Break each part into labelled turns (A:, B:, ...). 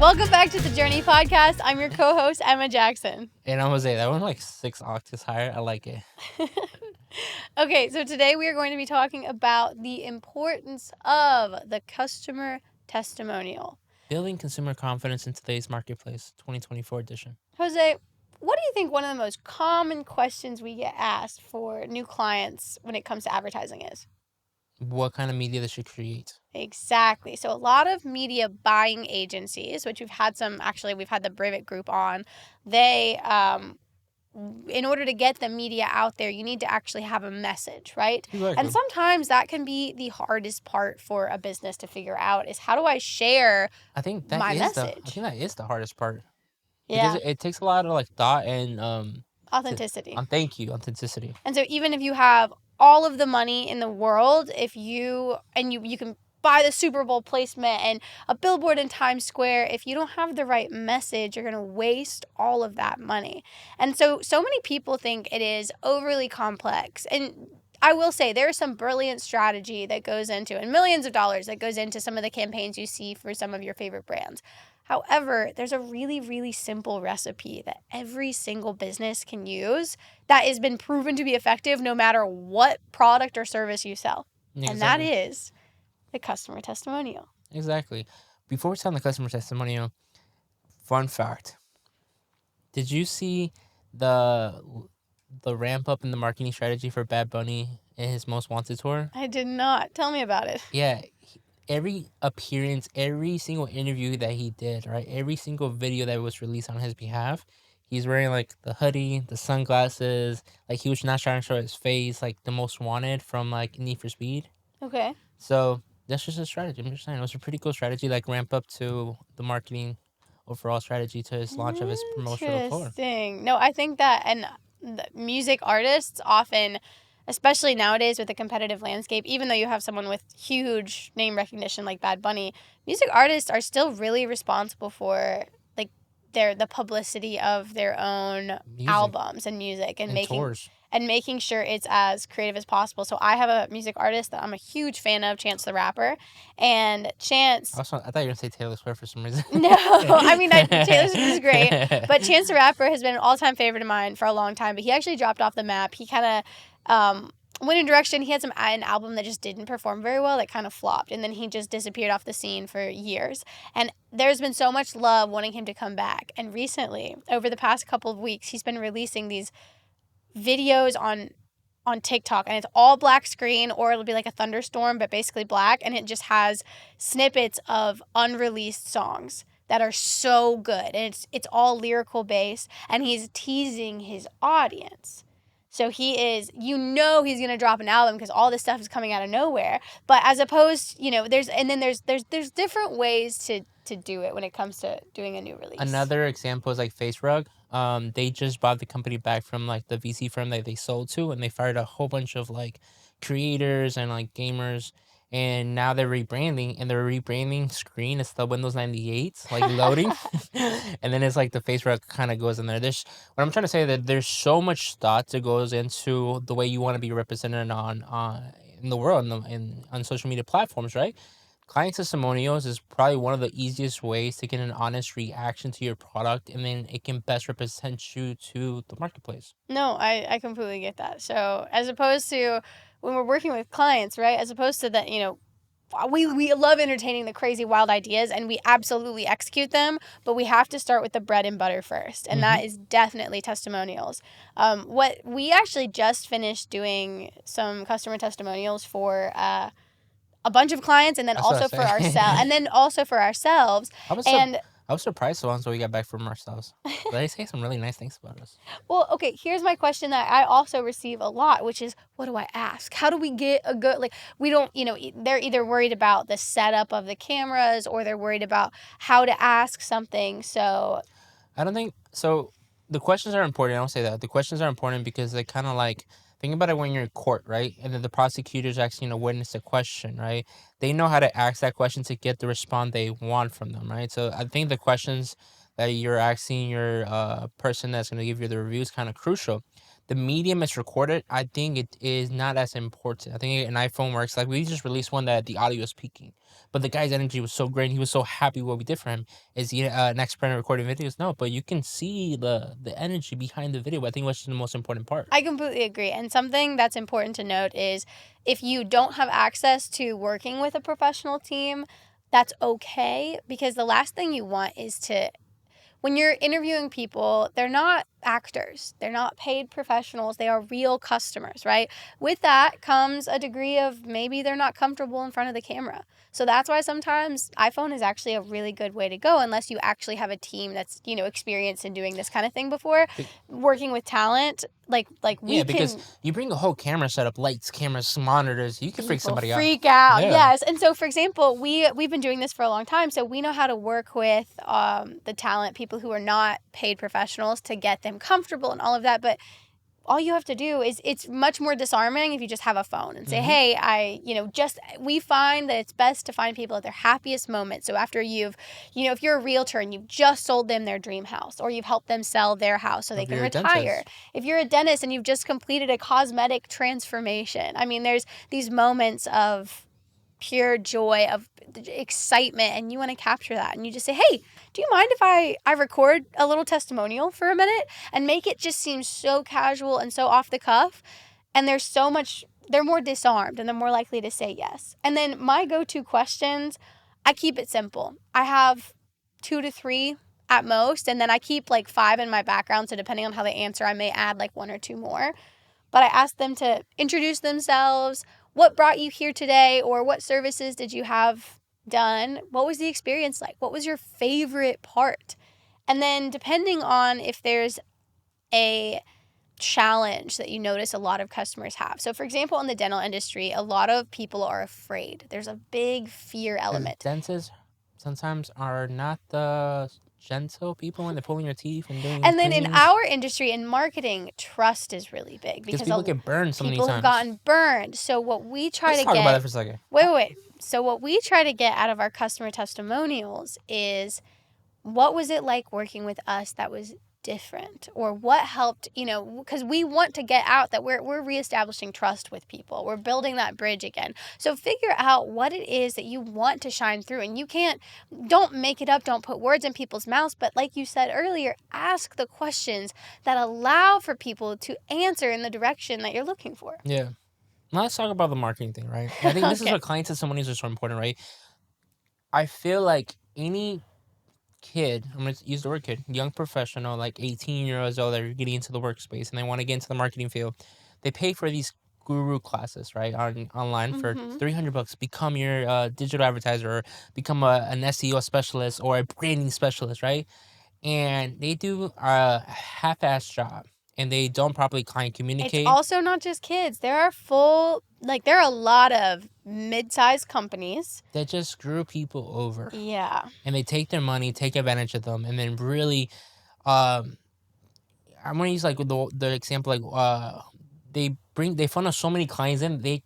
A: Welcome back to the Journey Podcast. I'm your co-host, Emma Jackson.
B: And I'm Jose. That went like 6 octaves higher. I like it.
A: Okay, so today we are going to be talking about the importance of the customer testimonial.
B: Building consumer confidence in today's marketplace, 2024 edition.
A: Jose, what do you think one of the most common questions we get asked for new clients when it comes to advertising is?
B: What kind of media they should create?
A: Exactly. So a lot of media buying agencies, which we've had the Brivett Group on, they, in order to get the media out there, you need to actually have a message, right?
B: Exactly.
A: And sometimes that can be the hardest part for a business to figure out is how do I share
B: I think that
A: my
B: is
A: message?
B: I think that is the hardest part.
A: Yeah.
B: Because it takes a lot of like thought and
A: Authenticity.
B: authenticity.
A: And so even if you have all of the money in the world, if you can buy the Super Bowl placement and a billboard in Times Square, if you don't have the right message, you're going to waste all of that money. And so many people think it is overly complex. And I will say there is some brilliant strategy that goes into, and millions of dollars that goes into some of the campaigns you see for some of your favorite brands. However, there's a really, really simple recipe that every single business can use that has been proven to be effective no matter what product or service you sell.
B: Exactly.
A: And that is the customer testimonial.
B: Exactly. Before we start on the customer testimonial, fun fact. Did you see the ramp up in the marketing strategy for Bad Bunny in his Most Wanted tour?
A: I did not. Tell me about it.
B: Yeah. Every appearance, every single interview that he did, right? Every single video that was released on his behalf, he's wearing like the hoodie, the sunglasses, like he was not trying to show his face, like the Most Wanted from like Need for Speed.
A: Okay.
B: So that's just a strategy. I'm just saying it was a pretty cool strategy, like ramp up to the marketing overall strategy to his launch of his promotional tour.
A: Interesting. No, I think that, and the music artists often, especially nowadays with the competitive landscape, even though you have someone with huge name recognition like Bad Bunny, music artists are still really responsible for like the publicity of their own albums and music and making
B: tours.
A: And making sure it's as creative as possible. So I have a music artist that I'm a huge fan of, Chance the Rapper. And Chance...
B: I thought you were going to say Taylor Swift for some reason.
A: No, I mean, Taylor Swift is great. But Chance the Rapper has been an all-time favorite of mine for a long time. But he actually dropped off the map. He kind of went in a direction. He had an album that just didn't perform very well. That kind of flopped. And then he just disappeared off the scene for years. And there's been so much love wanting him to come back. And recently, over the past couple of weeks, he's been releasing these videos on TikTok, and it's all black screen, or it'll be like a thunderstorm but basically black, and it just has snippets of unreleased songs that are so good, and it's all lyrical based, and he's teasing his audience. So he is, he's going to drop an album because all this stuff is coming out of nowhere. But as opposed, there's different ways to do it when it comes to doing a new release.
B: Another example is like FaceRug. They just bought the company back from like the VC firm that they sold to, and they fired a whole bunch of like creators and like gamers. And now they're rebranding, and their rebranding screen is the Windows 98 like loading, and then it's like the FaceRug kind of goes in there. What I'm trying to say that there's so much thought that goes into the way you want to be represented on in the world and on social media platforms, right? Client testimonials is probably one of the easiest ways to get an honest reaction to your product, and then it can best represent you to the marketplace.
A: No, I completely get that. So as opposed to when we're working with clients, right, as opposed to that, we love entertaining the crazy, wild ideas, and we absolutely execute them, but we have to start with the bread and butter first, and that is definitely testimonials. What we actually just finished doing some customer testimonials for a bunch of clients, and then also for ourselves.
B: I was surprised once when we got back from ourselves. They say some really nice things about us.
A: Well, okay, here's my question that I also receive a lot, which is, what do I ask? How do we get a good, we don't, they're either worried about the setup of the cameras, or they're worried about how to ask something. So
B: I don't think, so the questions are important. I don't say that. The questions are important because they kind of like, think about it when you're in court, right? And then the prosecutor's asking a witness a question, right? They know how to ask that question to get the response they want from them, right? So I think the questions that you're asking your person that's going to give you the review is kind of crucial. the medium is recorded, I think it is not as important. I think an iPhone works. Like we just released one that the audio is peaking, but the guy's energy was so great. And he was so happy what we did for him. Is he an expert in recording videos? No, but you can see the energy behind the video. I think that's the most important part.
A: I completely agree. And something that's important to note is if you don't have access to working with a professional team, that's okay, because the last thing you want is to, when you're interviewing people, they're not actors. They're not paid professionals. They are real customers, right? With that comes a degree of maybe they're not comfortable in front of the camera. So that's why sometimes iPhone is actually a really good way to go, unless you actually have a team that's, experienced in doing this kind of thing before. Working with talent, like we
B: because you bring a whole camera setup, lights, cameras, monitors, you can freak somebody out.
A: Freak out, yes. And so, for example, we've been doing this for a long time, so we know how to work with the talent, people who are not paid professionals, to get them comfortable and all of that. But all you have to do is, it's much more disarming if you just have a phone and say, hey, we find that it's best to find people at their happiest moment. So after if you're a realtor and you've just sold them their dream house, or you've helped them sell their house so they can retire. If you're a dentist and you've just completed a cosmetic transformation. I mean, there's these moments of pure joy, of excitement, and you want to capture that, and you just say, hey, do you mind if I record a little testimonial for a minute, and make it just seem so casual and so off the cuff, and they're more disarmed and they're more likely to say yes. And then my go-to questions, I keep it simple. I have 2 to 3 at most, and then I keep like 5 in my background, so depending on how they answer, I may add like 1 or 2 more. But I ask them to introduce themselves. What brought you here today? Or what services did you have done? What was the experience like? What was your favorite part? And then depending on if there's a challenge that you notice a lot of customers have. So for example, in the dental industry, a lot of people are afraid. There's a big fear element.
B: Dentists sometimes are not the gentle people when they're pulling your teeth and doing
A: And then in our industry, in marketing, trust is really big,
B: because people get burned so many times.
A: People have gotten burned. So what we try
B: Let's
A: to
B: talk
A: get...
B: about that for a second.
A: Wait. So what we try to get out of our customer testimonials is, what was it like working with us that was different? Or what helped, because we want to get out that we're reestablishing trust with people. We're building that bridge again. So figure out what it is that you want to shine through. And don't make it up, don't put words in people's mouths, but like you said earlier, ask the questions that allow for people to answer in the direction that you're looking for.
B: Yeah. Let's talk about the marketing thing, right? I think this is what client testimonials are so important, right? I feel like any kid, I'm going to use the word kid, young professional, like 18 years old, that are getting into the workspace and they want to get into the marketing field, they pay for these guru classes, right, online for $300. Become your digital advertiser, or become an SEO specialist or a branding specialist, right? And they do a half-ass job, and they don't properly client communicate.
A: It's also not just kids. There are a lot of mid-sized companies
B: that just screw people over.
A: Yeah.
B: And they take their money, take advantage of them, and then really, I'm gonna use like the example, like they funnel so many clients in, they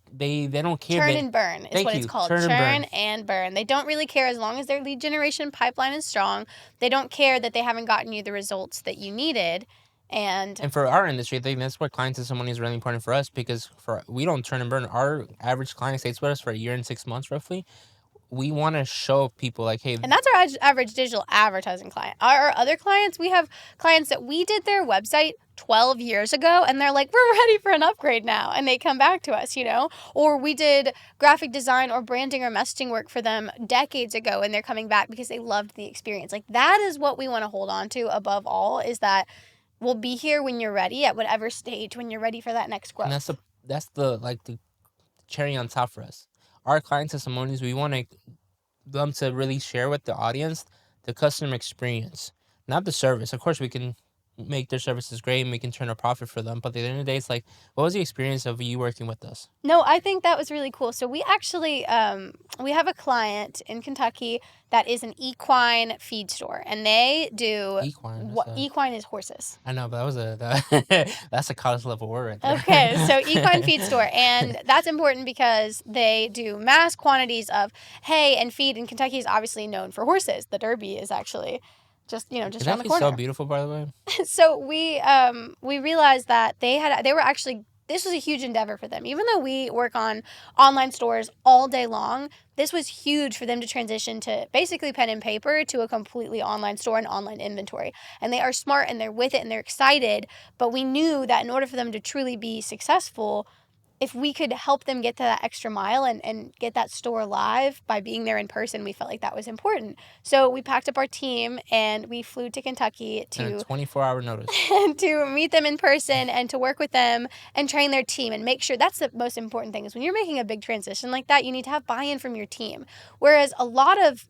B: don't care.
A: Turn and burn is what it's called. Turn and burn. They don't really care as long as their lead generation pipeline is strong. They don't care that they haven't gotten you the results that you needed. And
B: for our industry, I think that's where client testimony is really important for us, because we don't turn and burn. Our average client stays with us for 1 year and 6 months roughly. We want to show people like, hey...
A: And that's our average digital advertising client. Our other clients, we have clients that we did their website 12 years ago, and they're like, we're ready for an upgrade now. And they come back to us, Or we did graphic design or branding or messaging work for them decades ago, and they're coming back because they loved the experience. Like, that is what we want to hold on to above all, is that we'll be here when you're ready, at whatever stage, when you're ready for that next growth.
B: And that's the cherry on top for us. Our client testimonials, we want them to really share with the audience the customer experience, not the service. Of course, we can make their services great and we can turn a profit for them. But at the end of the day, it's like, what was the experience of you working with us?
A: No, I think that was really cool. So we actually, we have a client in Kentucky that is an equine feed store, and they do... Equine is horses.
B: I know, but that's a college level word right there.
A: Okay, so equine feed store, and that's important because they do mass quantities of hay and feed, and Kentucky is obviously known for horses. The Derby is actually just around the
B: Kentucky's
A: corner.
B: so beautiful, by the way.
A: So we realized that they were actually, this was a huge endeavor for them. Even though we work on online stores all day long, this was huge for them to transition to basically pen and paper to a completely online store and online inventory. And they are smart and they're with it and they're excited. But we knew that in order for them to truly be successful, if we could help them get to that extra mile and get that store live by being there in person, we felt like that was important. So we packed up our team and we flew to Kentucky
B: And a
A: to
B: 24-hour notice.
A: to meet them in person and to work with them and train their team and make sure. That's the most important thing, is when you're making a big transition like that, you need to have buy-in from your team. Whereas a lot of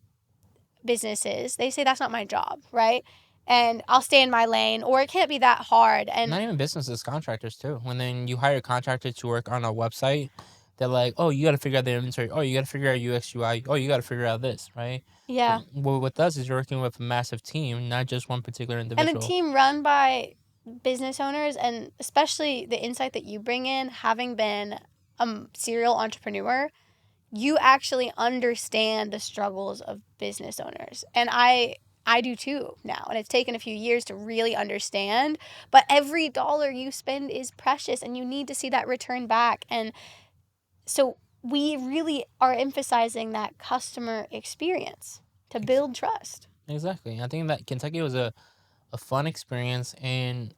A: businesses, they say that's not my job, right? And I'll stay in my lane, or it can't be that hard. And
B: Not even businesses, contractors too. When then you hire a contractor to work on a website, they're like, oh, you got to figure out the inventory. Oh, you got to figure out UX, UI. Oh, you got to figure out this, right?
A: yeah.
B: Well, with us is you're working with a massive team, not just one particular
A: And
B: individual.
A: a team run by business owners, and especially the insight that you bring in, having been a serial entrepreneur, you actually understand the struggles of business owners. And I do too now. And it's taken a few years to really understand. But every dollar you spend is precious and you need to see that return back. And so we really are emphasizing that customer experience to build trust.
B: Exactly. I think that Kentucky was a fun experience, and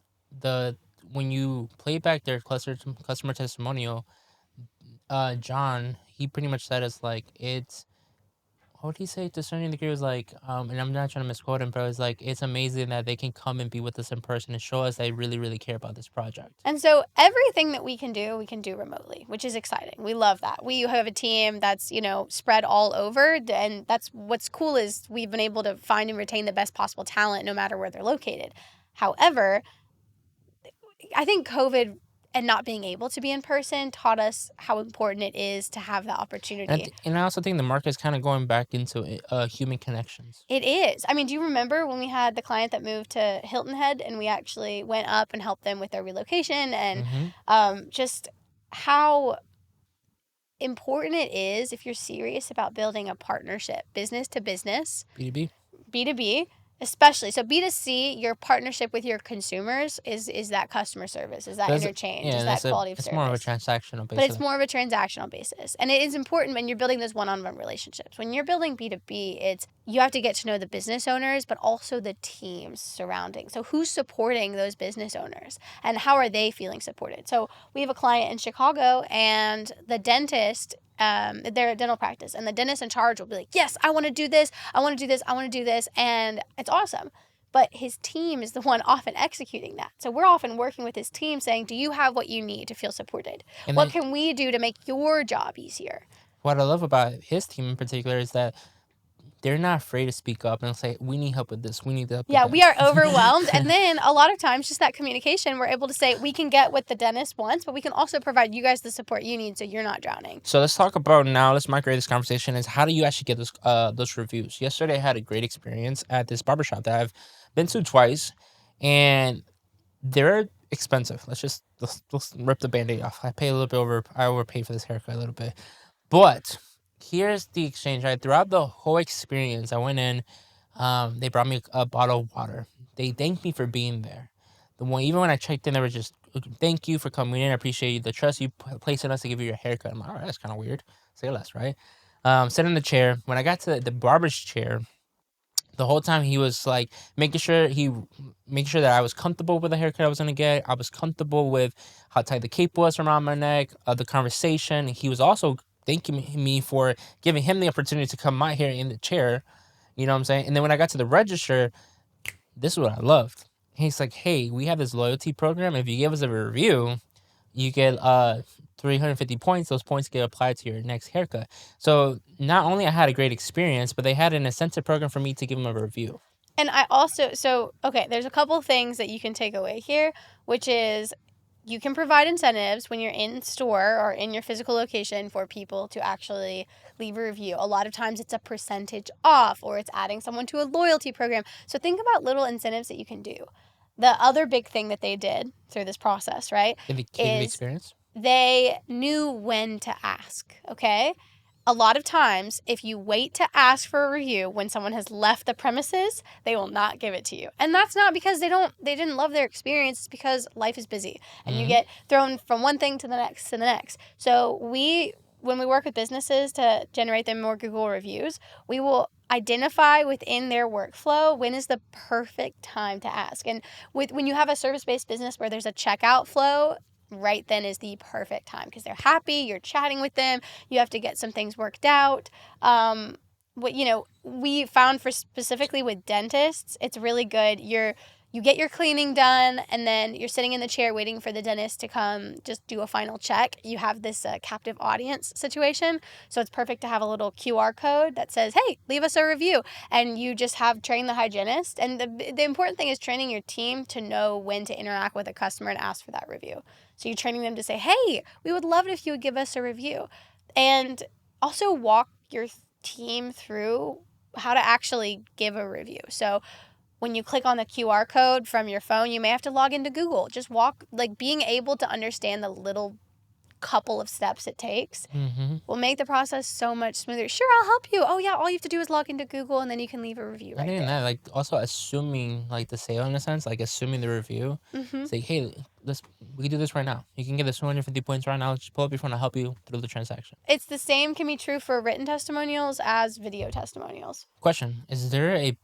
B: when you play back their customer testimonial, John, he pretty much said it's like it's what would he say to a certain degree? It was like, and I'm not trying to misquote him, but it was like it's amazing that they can come and be with us in person and show us they really, really care about this project.
A: And so everything that we can do remotely, which is exciting. We love that. We have a team that's, spread all over. And that's what's cool, is we've been able to find and retain the best possible talent no matter where they're located. However, I think COVID and not being able to be in person taught us how important it is to have the opportunity.
B: And I also think the market is kind of going back into human connections.
A: It is. I mean, do you remember when we had the client that moved to Hilton Head and we actually went up and helped them with their relocation, and just how important it is, if you're serious about building a partnership, business to business, B2B, especially. So B2C, your partnership with your consumers is that customer service, is that interchange, is that quality of service.
B: It's more of a transactional basis.
A: But it's more of a transactional basis. And it is important when you're building those one-on-one relationships. When you're building B2B, you have to get to know the business owners, but also the teams surrounding. So who's supporting those business owners and how are they feeling supported? So we have a client in Chicago, and the dentist, they're a dental practice, and the dentist in charge will be like, yes, I want to do this, I want to do this, I want to do this, and it's awesome. But his team is the one often executing that. So we're often working with his team saying, do you have what you need to feel supported? And what can we do to make your job easier?
B: What I love about his team in particular is that they're not afraid to speak up and say, we need help with this, we need help with that.
A: Yeah, we are overwhelmed. And then a lot of times, just that communication, we're able to say, we can get what the dentist wants, but we can also provide you guys the support you need so you're not drowning.
B: So let's talk about now, let's migrate this conversation, is how do you actually get those reviews? Yesterday I had a great experience at this barbershop that I've been to twice, and they're expensive. Let's rip the Band-Aid off. I overpaid for this haircut a little bit. But here's the exchange, right? Throughout the whole experience, I went in, they brought me a bottle of water. They thanked me for being there. Even when I checked in, they were just, thank you for coming in. I appreciate the trust you placed in us to give you your haircut. I'm like, all right, that's kind of weird. Say less, right? Sat in the chair. When I got to the barber's chair, the whole time he was like making sure that I was comfortable with the haircut I was gonna get. I was comfortable with how tight the cape was around my neck, the conversation. He was also thanking me for giving him the opportunity to cut my hair in the chair. You know what I'm saying? And then when I got to the register, this is what I loved. He's like, hey, we have this loyalty program. If you give us a review, you get 350 points. Those points get applied to your next haircut. So not only I had a great experience, but they had an incentive program for me to give them a review.
A: And I also, there's a couple things that you can take away here, which is you can provide incentives when you're in store or in your physical location for people to actually leave a review. A lot of times it's a percentage off, or it's adding someone to a loyalty program. So think about little incentives that you can do. The other big thing that they did through this process, right,
B: is experience.
A: They knew when to ask, okay? a lot of times, if you wait to ask for a review when someone has left the premises, they will not give it to you. And that's not because they didn't love their experience. It's because life is busy and you get thrown from one thing to the next to the next. So when we work with businesses to generate them more Google reviews, we will identify within their workflow when is the perfect time to ask. And when you have a service-based business where there's a checkout flow, right then is the perfect time because they're happy, you're chatting with them, you have to get some things worked out. We found for specifically with dentists, it's really good. You get your cleaning done, and then you're sitting in the chair waiting for the dentist to come just do a final check. You have this captive audience situation, so it's perfect to have a little QR code that says, hey, leave us a review, and you just have trained the hygienist. And the important thing is training your team to know when to interact with a customer and ask for that review. So you're training them to say, hey, we would love it if you would give us a review. And also walk your team through how to actually give a review. So when you click on the QR code from your phone, you may have to log into Google. Just being able to understand the little couple of steps it takes will make the process so much smoother. Sure, I'll help you. Oh yeah, all you have to do is log into Google and then you can leave a review right there.
B: That, also assuming the sale in a sense, assuming the review. Say, hey, we can do this right now. You can get this 250 points right now. Just pull up your phone. I'll help you through the transaction.
A: It's the same can be true for written testimonials as video testimonials.
B: Question: is there a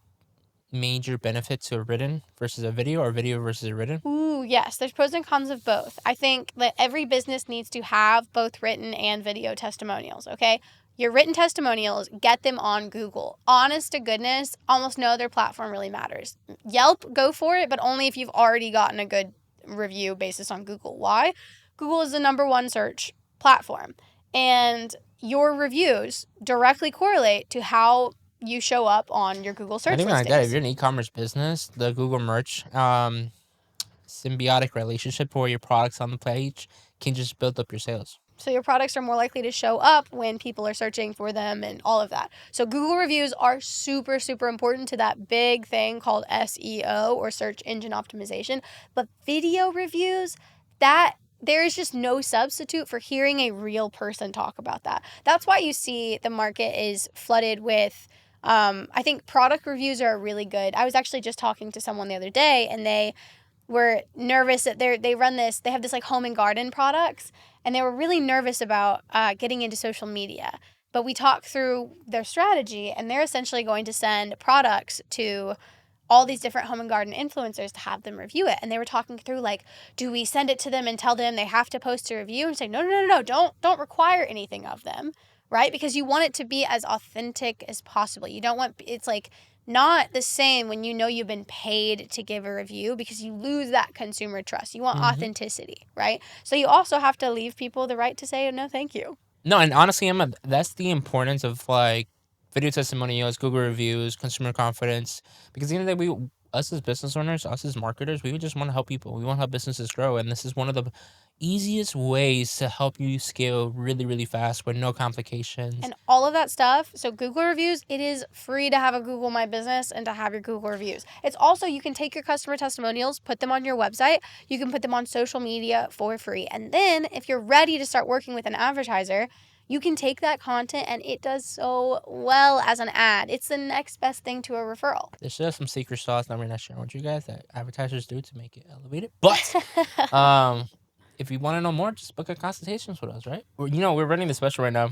B: major benefit to a written versus a video, or video versus a written?
A: Ooh, yes. There's pros and cons of both. I think that every business needs to have both written and video testimonials, okay? Your written testimonials, get them on Google. Honest to goodness, almost no other platform really matters. Yelp, go for it, but only if you've already gotten a good review basis on Google. Why? Google is the #1 search platform, and your reviews directly correlate to how you show up on your Google search listings.
B: Like that, if you're an e-commerce business, the Google merch symbiotic relationship where your products on the page can just build up your sales.
A: So your products are more likely to show up when people are searching for them and all of that. So Google reviews are super, super important to that big thing called SEO, or search engine optimization. But video reviews, there is just no substitute for hearing a real person talk about that. That's why you see the market is flooded with I think product reviews are really good. I was actually just talking to someone the other day, and they were nervous that they have this home and garden products, and they were really nervous about getting into social media. But we talked through their strategy, and they're essentially going to send products to all these different home and garden influencers to have them review it. And they were talking through do we send it to them and tell them they have to post a review, and say, no, don't require anything of them. Right? Because you want it to be as authentic as possible. You don't want, it's not the same when you know you've been paid to give a review, because you lose that consumer trust. You want authenticity, right? So you also have to leave people the right to say, no, thank you.
B: No, and honestly, that's the importance of video testimonials, Google reviews, consumer confidence. Because at the end of the day, us as business owners, us as marketers, we just want to help people. We want to help businesses grow. And this is one of the easiest ways to help you scale really, really fast with no complications.
A: And all of that stuff. So Google reviews, it is free to have a Google My Business and to have your Google reviews. It's also, you can take your customer testimonials, put them on your website. You can put them on social media for free. And then if you're ready to start working with an advertiser, you can take that content and it does so well as an ad. It's the next best thing to a referral.
B: There's still some secret sauce that we're not sharing with you guys that advertisers do to make it elevated. But if you want to know more, just book a consultations with us, right? We're running the special right now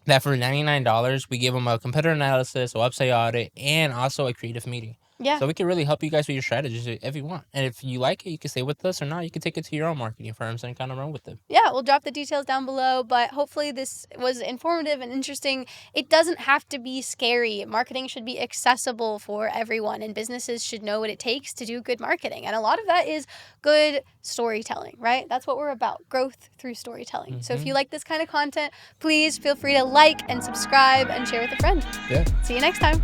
B: that for $99, we give them a competitor analysis, a website audit, and also a creative meeting.
A: Yeah.
B: So we can really help you guys with your strategies if you want. And if you like it, you can stay with us, or not, you can take it to your own marketing firms and kind of run with them.
A: Yeah, we'll drop the details down below, but hopefully this was informative and interesting. It doesn't have to be scary. Marketing should be accessible for everyone, and businesses should know what it takes to do good marketing. And a lot of that is good storytelling, right? That's what we're about, growth through storytelling. So if you like this kind of content, please feel free to like and subscribe and share with a friend.
B: Yeah.
A: See you next time.